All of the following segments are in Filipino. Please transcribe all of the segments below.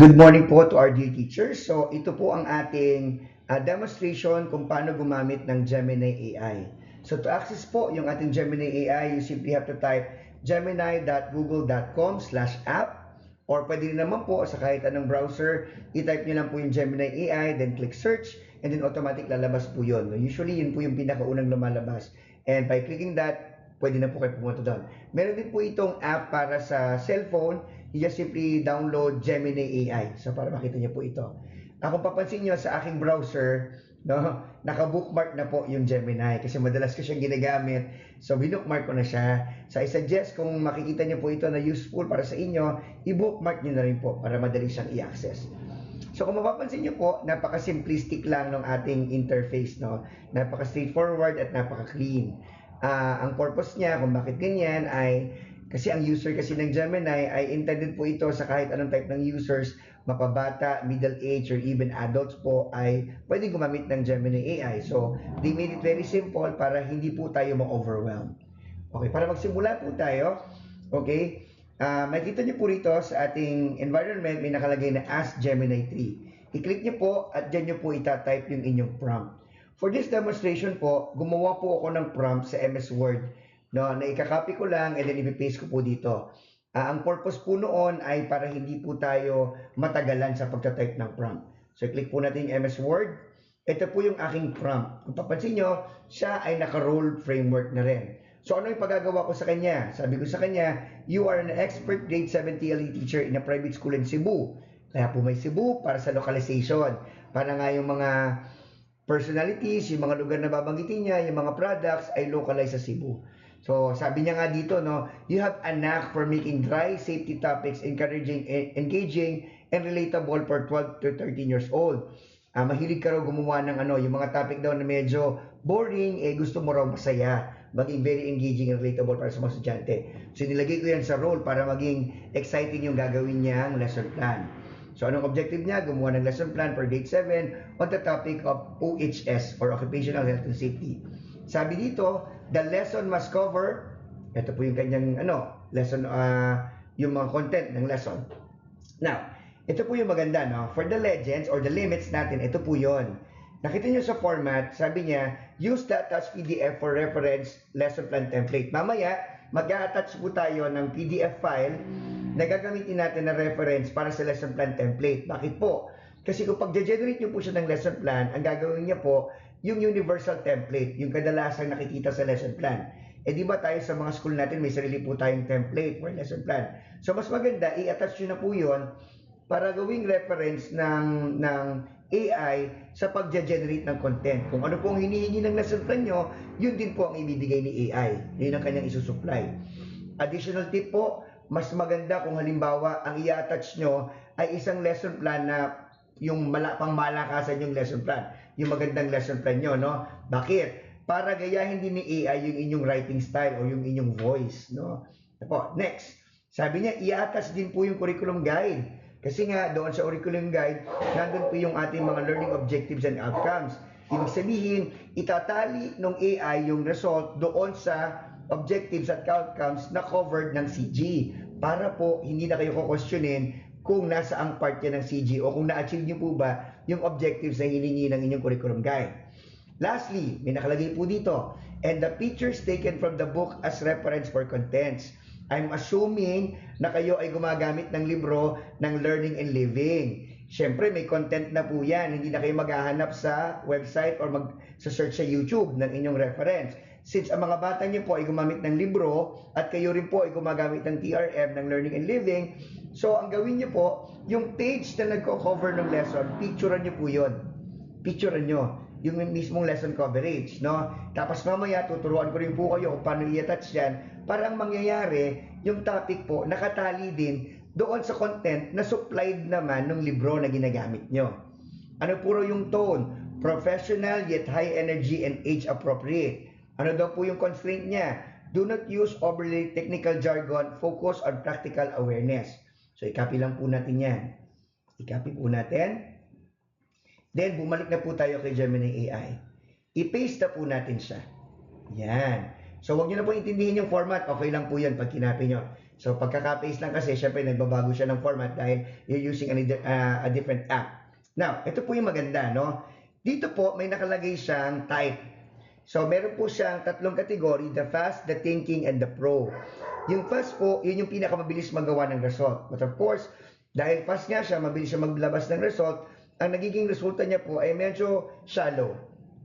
Good morning po to our dear teachers. So ito po ang ating demonstration kung paano gumamit ng Gemini AI. So to access po yung ating Gemini AI, you simply have to type gemini.google.com/app or pwede rin naman po sa kahit anong browser, i-type nyo lang po yung Gemini AI, then click search, and then automatic lalabas po yun. Usually yun po yung pinakaunang lumalabas. And by clicking that, pwede na po kayo pumunta doon. Meron din po itong app para sa cellphone. You just simply download Gemini AI. So para makita niyo po ito. Kung papansin niyo sa aking browser, no, naka-bookmark na po yung Gemini kasi madalas ko siyang ginagamit. So binookmark ko na siya. So I suggest kung makikita niyo po ito na useful para sa inyo, i-bookmark niyo na rin po para madali siyang i-access. So kung mapapansin niyo po, napaka-simplistic lang ng ating interface, no? Napaka-straightforward at napaka-clean. Ang purpose niya kung bakit ganyan ay kasi ang user kasi ng Gemini ay intended po ito sa kahit anong type ng users, mapabata, middle age, or even adults po ay pwedeng gumamit ng Gemini AI. So, they made it very simple para hindi po tayo ma-overwhelm. Okay, para magsimula po tayo, okay, makikita niyo po rito sa ating environment, may nakalagay na Ask Gemini 3. I-click niyo po at dyan niyo po itatype yung inyong prompt. For this demonstration po, gumawa po ako ng prompt sa MS Word, no, na ikakopy ko lang and then i-paste ko po dito. Ang purpose po noon ay para hindi po tayo matagalan sa pagta-type ng prompt. So, click po natin yung MS Word. Ito po yung aking prompt. Kung papansin nyo, siya ay naka-role framework na rin. So, ano yung pagagawa ko sa kanya? Sabi ko sa kanya, you are an expert grade 7 TLE teacher in a private school in Cebu. Kaya po may Cebu para sa localization. Para nga yung mga personalities, yung mga lugar na babanggitin niya, yung mga products ay localized sa Cebu. So, sabi niya nga dito, no, you have a knack for making dry safety topics encouraging, engaging, and relatable for 12 to 13 years old. Mahilig ka raw gumawa ng yung mga topic daw na medyo boring, gusto mo raw masaya, maging very engaging and relatable para sa mga estudyante. So, nilagay ko yan sa role para maging exciting yung gagawin niyang lesson plan. So, anong objective niya? Gumawa ng lesson plan for grade 7 on the topic of OHS or Occupational Health and Safety. Sabi dito, the lesson must cover, ito po yung kanyang lesson, yung mga content ng lesson. Now, ito po yung maganda, no? For the legends or the limits natin, ito po yon. Nakita nyo sa format, sabi niya, use the attached PDF for reference lesson plan template. Mamaya, mag-a-attach po tayo ng PDF file na gagamitin natin na reference para sa lesson plan template. Bakit po? Kasi kung pag-generate nyo po siya ng lesson plan, ang gagawin niya po, yung universal template, yung kadalasang nakikita sa lesson plan. Di ba tayo sa mga school natin, may sarili po tayong template for lesson plan. So, mas maganda, i-attach nyo na po yun para gawing reference ng AI sa pag-generate ng content. Kung ano po ang hinihingi ng lesson plan nyo, yun din po ang ibibigay ni AI. Yun ang kanyang isusupply. Additional tip po, mas maganda kung halimbawa ang i-attach nyo ay isang lesson plan na yung pang malakasan yung lesson plan, yung magandang lesson plan nyo, no? Bakit? Para gayahin din ni AI yung inyong writing style o yung inyong voice, no? Ito, next. Sabi niya, i-attach din po yung curriculum guide. Kasi nga, doon sa curriculum guide, nandun po yung ating mga learning objectives and outcomes. Ibig sabihin, itatali ng AI yung result doon sa objectives at outcomes na covered ng CG. Para po, hindi na kayo kukwestiyonin kung nasa ang part niya ng CG o kung na-achieve niyo po ba yung objectives na hiningi ng inyong curriculum guide. Lastly, may nakalagay po dito, and the pictures taken from the book as reference for contents. I'm assuming na kayo ay gumagamit ng libro ng Learning and Living. Siyempre, may content na po yan. Hindi na kayo maghahanap sa website or mag-search sa YouTube ng inyong reference. Since ang mga bata niyo po ay gumamit ng libro at kayo rin po ay gumagamit ng TRM ng Learning and Living, so ang gawin niyo po, yung page na nagko-cover ng lesson, picturean niyo po yun. Picturean niyo yung mismong lesson coverage, no? Tapos mamaya tuturuan ko rin po kayo kung paano i-attach yan para ang mangyayari, yung topic po nakatali din doon sa content na supplied naman ng libro na ginagamit nyo. Ano puro yung tone? Professional yet high energy and age appropriate. Ano daw po yung constraint niya? Do not use overly technical jargon, focus on practical awareness. So, i-copy lang po natin yan. I-copy po natin. Then, bumalik na po tayo kay Gemini AI. I-paste na po natin siya. Yan. So, wag nyo na po intindihin yung format. Okay lang po yan pag kinopy nyo. So pagkaka-paste lang kasi, syempre nagbabago siya ng format dahil you're using a different app. Now, ito po yung maganda, no? Dito po, may nakalagay siyang type. So, meron po siyang tatlong kategory, the fast, the thinking, and the pro. Yung fast po, yun yung pinakamabilis magawa ng result. But of course, dahil fast nga siya, mabilis siya maglabas ng result, ang nagiging resulta niya po ay medyo shallow.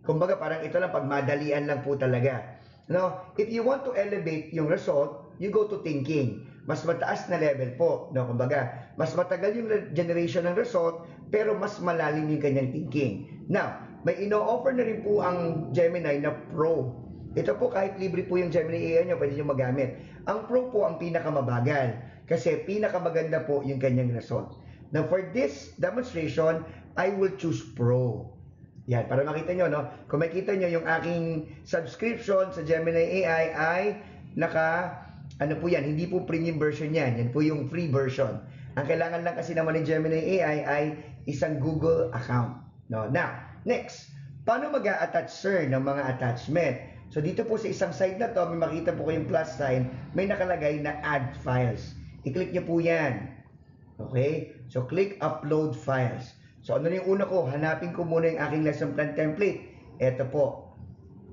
Kumbaga, parang ito lang, pagmadalian lang po talaga. No? If you want to elevate yung result, you go to thinking. Mas mataas na level po. No? Kumbaga, mas matagal yung generation ng result, pero mas malalim yung kanyang thinking. Now, may ino-offer na rin po ang Gemini na Pro. Ito po kahit libre po yung Gemini AI nyo, pwede nyo magamit. Ang Pro po ang pinakamabagal kasi pinakamaganda po yung kanyang result. Now for this demonstration, I will choose Pro. Yan, para makita nyo, no? Kung makita nyo yung aking subscription sa Gemini AI ay ano po yan, hindi po premium version yan. Yan po yung free version. Ang kailangan lang kasi naman ng Gemini AI ay isang Google account. No? Now, next, paano mag-a-attach, sir, ng mga attachment? So, dito po sa isang side na to, may makita po kayong plus sign, may nakalagay na add files. I-click nyo po yan. Okay? So, click upload files. So, ano na yung una ko? Hanapin ko muna yung aking lesson plan template. Ito po.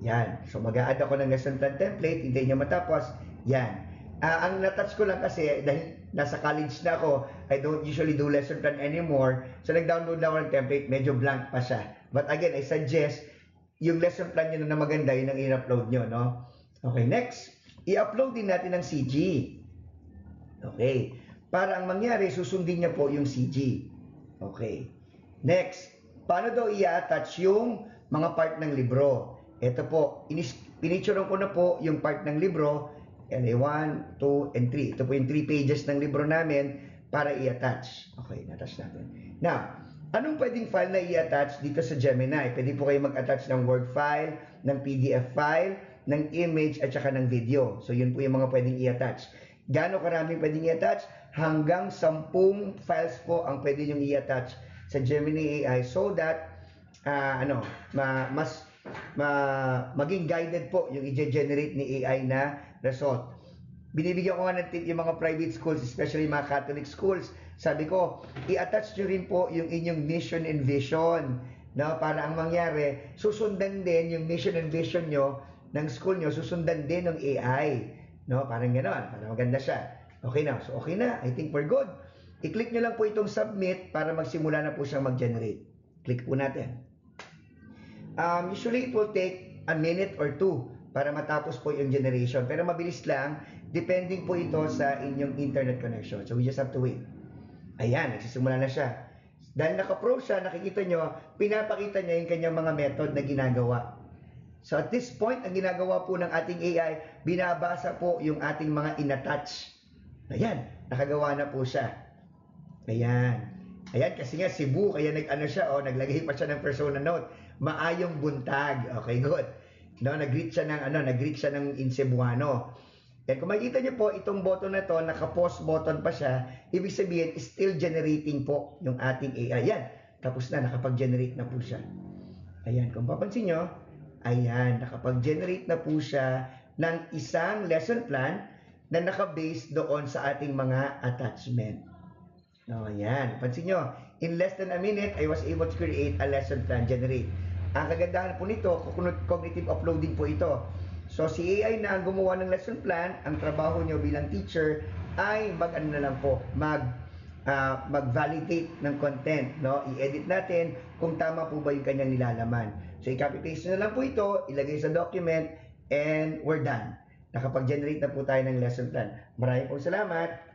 Yan. So, mag-a-add ako ng lesson plan template. Hindi niya matapos. Yan. Ang natouch ko lang kasi, dahil nasa college na ako, I don't usually do lesson plan anymore. So, nag-download lang ako ng template. Medyo blank pa siya. But again, I suggest, yung lesson plan nyo na maganda, yun ang i-upload nyo, no? Okay, next. I-upload din natin ang CG. Okay. Para ang mangyari, susundin niya po yung CG. Okay. Next. Paano daw i-attach yung mga part ng libro? Ito po. Pinicturean ko na po yung part ng libro. LA 1, 2, and 3. Ito po yung 3 pages ng libro namin para i-attach. Okay, na-attach natin. Now, anong pwedeng file na i-attach dito sa Gemini? Pwede po kayo mag-attach ng Word file, ng PDF file, ng image, at saka ng video. So, yun po yung mga pwedeng i-attach. Gaano karami pwedeng i-attach? Hanggang 10 files po ang pwede nyo i-attach sa Gemini AI so that maging guided po yung i-generate ni AI na result. Binibigyan ko nga ng tip yung mga private schools, especially mga Catholic schools. Sabi ko, i-attach nyo rin po yung inyong mission and vision. No? Para ang mangyari, susundan din yung mission and vision nyo ng school nyo, susundan din ng AI. No? Parang gano'n, para maganda siya. Okay na, so okay na, I think we're good. I-click nyo lang po itong submit para magsimula na po siyang mag-generate. Click po natin. Usually it will take a minute or 2 para matapos po yung generation. Pero mabilis lang, depending po ito sa inyong internet connection. So we just have to wait. Ayan, nagsisimula na siya. Dahil naka-pro siya, nakikita nyo, pinapakita niya yung kanyang mga method na ginagawa. So at this point, ang ginagawa po ng ating AI, binabasa po yung ating mga in-attach. Ayan, nakagawa na po siya. Ayan. Ayan, kasi nga Cebu, kaya naglagay pa siya ng persona note. Maayong buntag. Okay, good. No, nag-greet siya ng in Cebuano. And kung makikita niyo po, itong button na to, naka-pause button pa siya, ibig sabihin, still generating po yung ating AI. Ayan, tapos na, nakapag-generate na po siya. Ayan, kung papansin nyo, ayan, nakapag-generate na po siya ng isang lesson plan na naka-base doon sa ating mga attachment. No, ayan. Pansin nyo, in less than a minute, I was able to create a lesson plan, generate. Ang kagandahan po nito, cognitive uploading po ito. So, si AI na ang gumawa ng lesson plan, ang trabaho nyo bilang teacher ay mag-validate ng content. No? I-edit natin kung tama po ba yung kanyang nilalaman. So, i-copy-paste na lang po ito, ilagay sa document, and we're done. Nakapag-generate na po tayo ng lesson plan. Maraming pong salamat.